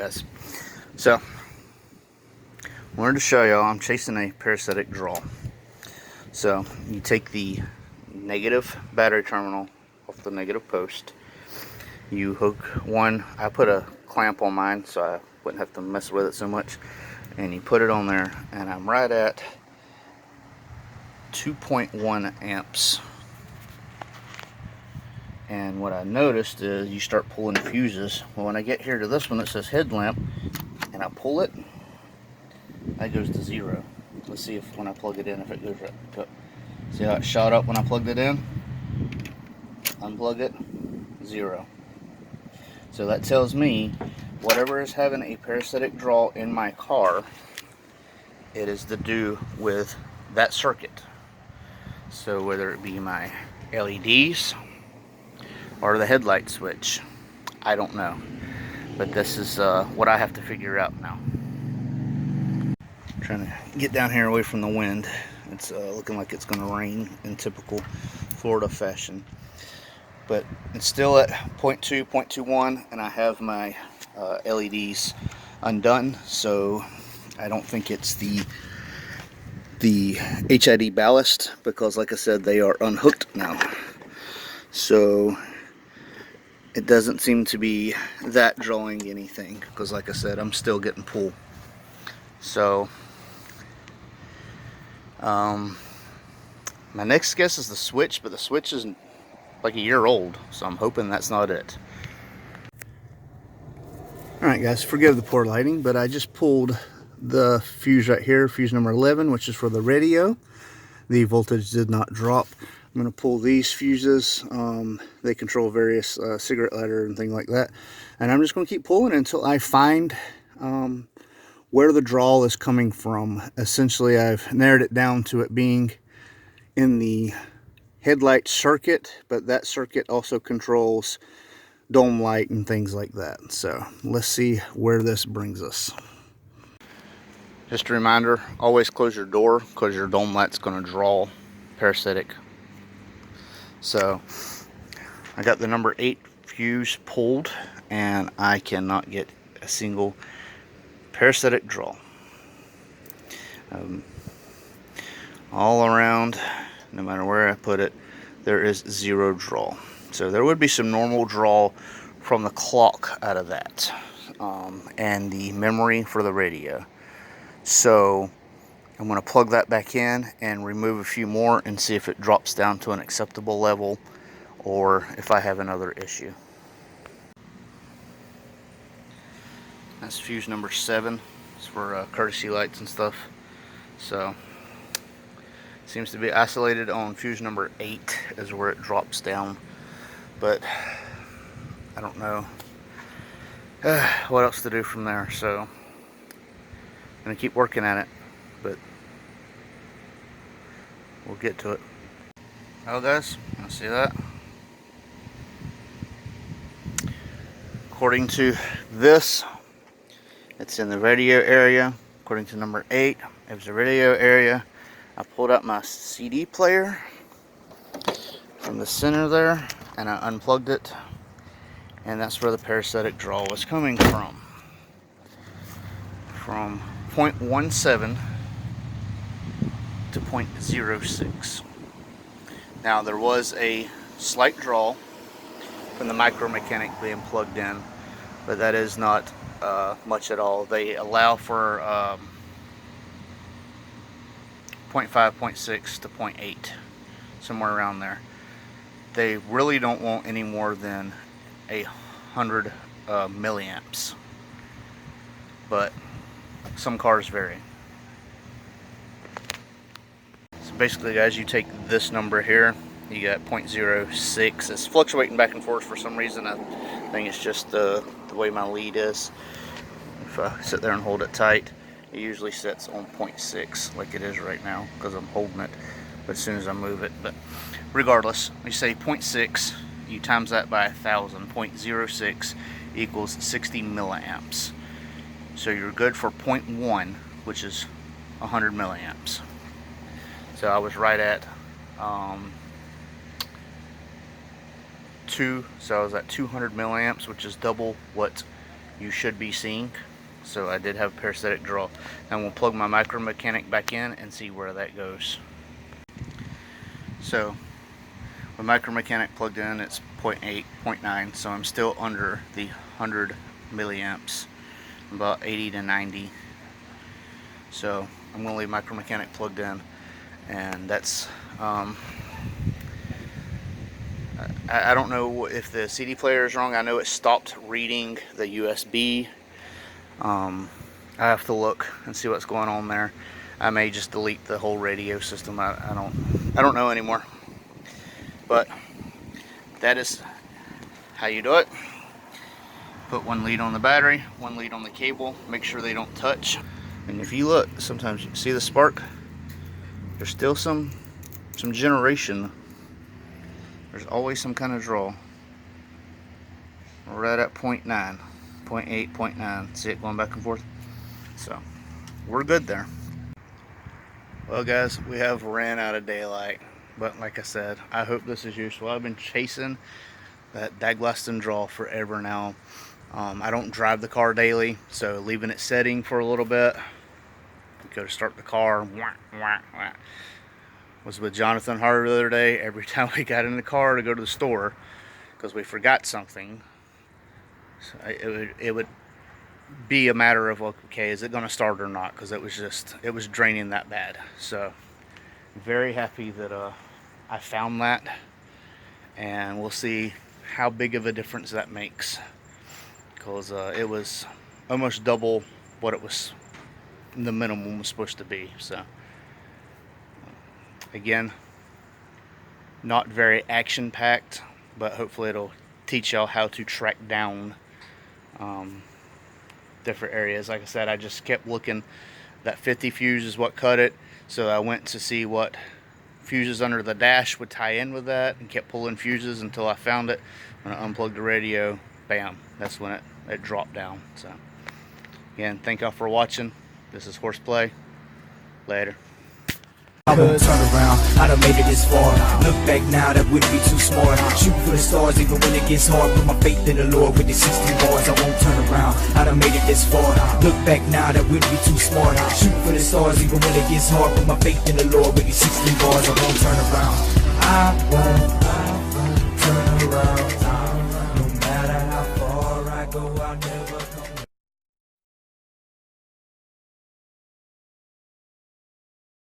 guys, so wanted to show y'all I'm chasing a parasitic draw. So you take the negative battery terminal off the negative post, you hook one, I put a clamp on mine so I wouldn't have to mess with it so much, and you put it on there, and I'm right at 2.1 amps. And what I noticed is you start pulling fuses. Well, when I get here to this one that says headlamp and I pull it, that goes to 0. Let's see if when I plug it in, if it goes right. See how it shot up when I plugged it in? Unplug it, 0. So that tells me whatever is having a parasitic draw in my car, it is to do with that circuit. So whether it be my LEDs or the headlight switch, I don't know. But this is what I have to figure out now. Trying to get down here away from the wind. It's looking like it's going to rain in typical Florida fashion. But it's still at 0.2, 0.21, and I have my LEDs undone, so I don't think it's the HID ballast, because like I said, they are unhooked now. So it doesn't seem to be that drawing anything, because like I said, I'm still getting pull. So my next guess is the switch, but the switch is like a year old, so I'm hoping that's not it. Alright guys, forgive the poor lighting, but I just pulled the fuse right here, fuse number 11, which is for the radio. The voltage did not drop. I'm going to pull these fuses. They control various cigarette lighter and things like that. And I'm just going to keep pulling until I find where the draw is coming from. Essentially, I've narrowed it down to it being in the headlight circuit, but that circuit also controls dome light and things like that. So let's see where this brings us. Just a reminder, always close your door, because your dome light's going to draw parasitic. So I got the number 8 fuse pulled, and I cannot get a single parasitic draw. All around, no matter where I put it, there is 0 draw. So there would be some normal draw from the clock out of that, and the memory for the radio. So I'm going to plug that back in and remove a few more and see if it drops down to an acceptable level, or if I have another issue. That's fuse number 7. It's for courtesy lights and stuff. So seems to be isolated on fuse number 8 is where it drops down, but I don't know what else to do from there. So I'm gonna keep working at it, but we'll get to it. Oh guys, you see that? According to this, it's in the radio area. According to number 8, it was the radio area. I pulled out my CD player from the center there, and I unplugged it, and that's where the parasitic draw was coming from 0.17 to 0.06. Now there was a slight draw from the micro mechanic being plugged in, but that is not much at all. They allow for 0.5, 0.6 to 0.8, somewhere around there. They really don't want any more than 100 milliamps, but some cars vary. So basically guys, you take this number here, you got 0.06. It's fluctuating back and forth for some reason. I think it's just the way my lead is. If I sit there and hold it tight, it usually sits on 0.6 like it is right now, because I'm holding it, but as soon as I move it. But regardless, we say 0.6, you times that by 1,000, 0.06 equals 60 milliamps. So you're good for 0.1, which is 100 milliamps. So I was right at 2, so I was at 200 milliamps, which is double what you should be seeing. So I did have a parasitic draw. And we'll plug my micro mechanic back in and see where that goes. So the micro mechanic plugged in, it's 0.8, 0.9, so I'm still under the 100 milliamps, about 80 to 90. So I'm going to leave micro mechanic plugged in, and that's I don't know if the CD player is wrong. I know it stopped reading the USB. I have to look and see what's going on there. I may just delete the whole radio system. I don't know anymore. But that is how you do it. Put one lead on the battery, one lead on the cable. Make sure they don't touch. And if you look, sometimes you see the spark. There's still some generation. There's always some kind of draw. We're right at 0.9, 0.8, 0.9. See it going back and forth? So we're good there. Well guys, we have ran out of daylight. But like I said, I hope this is useful. I've been chasing that Daglaston draw forever now. I don't drive the car daily, so leaving it setting for a little bit. Go to start the car. Wah, wah, wah. Was with Jonathan Harder the other day. Every time we got in the car to go to the store, because we forgot something, so it would be a matter of, okay, is it going to start or not? Because it was draining that bad. So very happy that I found that, and we'll see how big of a difference that makes, because it was almost double what it was, the minimum was supposed to be. So again, not very action packed, but hopefully it'll teach y'all how to track down different areas. Like I said, I just kept looking. That 50 fuse is what cut it, so I went to see what fuses under the dash would tie in with that, and kept pulling fuses until I found it. When I unplugged the radio, bam, that's when it dropped down. So again, thank y'all for watching. This is Horseplay. Later. I won't turn around, I done made it this far. Look back now, that wouldn't be too smart. Shoot for the stars even when it gets hard. Put my faith in the Lord with the 60 bars. I won't turn around, I done made it this far. Look back now, that wouldn't be too smart. Shoot for the stars even when it gets hard. Put my faith in the Lord with the 60 bars. I won't turn around, I won't turn around. No matter how far I go, I'll never come back.